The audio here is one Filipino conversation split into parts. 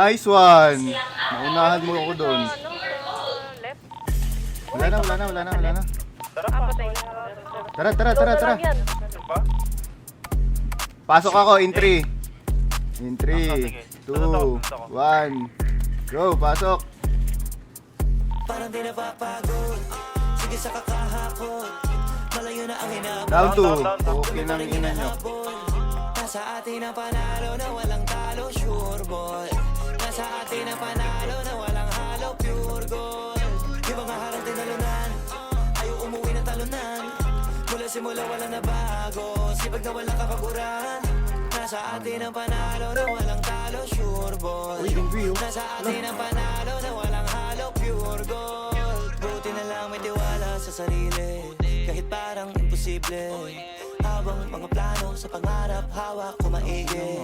Nice one! Naunahan mo ako doon. Left. Wala na. Patay. Tara. Pasok ako in 3. In 3, 2, 1. Go, pasok. Parang di napapagod. Sige sa kakahakot. Malayo na ang hinabol. Down 2. Okay ng ina nyo. Nasa atin ang panalo na walang talo, sure ball. Nasa atin ang panalo na walang halo, pure gold. Di ba maharang tinalunan? Ayaw umuwi ng talunan. Mula simula wala na bago. Sipag na walang kapagurahan. Nasa atin ang panalo na walang talo, sure ball. Nasa atin ang panalo na walang halo, pure gold. Buti na lang may tiwala sa sarili, kahit parang imposible. Habang mga plano sa pangarap, hawak ko maigi.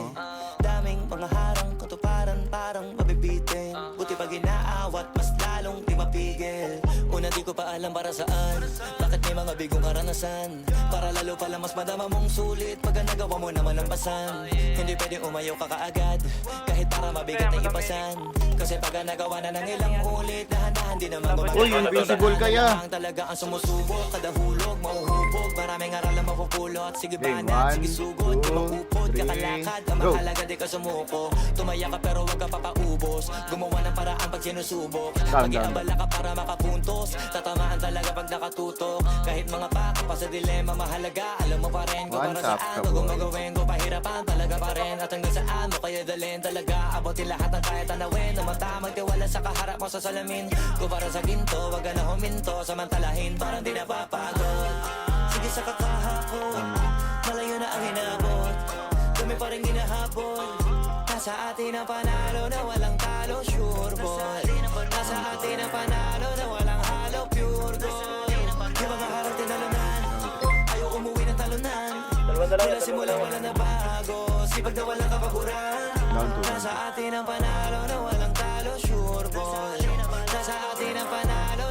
Daming mga harang, katuparan parang mabibitin. Buti pag inaawat, mas lalong di mapigil. Una di ko pa alam para saan, bakit may mga bigong karanasan. Para lalo pala mas madama mong sulit pag nagawa mo naman ang pasan. Hindi pwedeng umayaw ka kaagad, kahit para mabigat na ipasan. Kasi pag nagawa na ng ilang ulit, dahan-dahan di naman gumagawa. Uy, invisible kaya. Talaga ang sumusubok, kada hulog, mauhubog. Maraming aral ang mapupulot. Sige banat, sige sugod, kumakupod, kakalakad. Ang mahalaga di ka sumuko. Tumaya ka pero wag ka papaubos. Gumawa ng paraan pag sinusubok. Mag-iabala ka para makapuntos. Tatamaan talaga pag nakatutok. Kahit mga baka pa sa dilema mahalaga, alam mo pa rin kung para saan mo gumagawin ko. Pahirapan talaga pa rin at hanggang saan mo kaya dalhin talaga. Abutin lahat ng kaya tanawin. Namata magtiwala sa kaharap mo sa salamin. Kung para sa ginto, wag ka na huminto. Samantalahin parang di napapagod. Sige sa kakahakot, malayo na ang hinabot. Kami pa rin hinahabol. Nasa atin ang panalo na walang talo, sure ball. Nasa atin ang panalo na walang halo, pure gold. Yung mga harang tinalunan, ayaw umuwi ng talunan. Mula simula wala na bago, sipag na walang kapaguran. Nasa atin ang panalo na walang talo, sure ball. Nasa atin ang panalo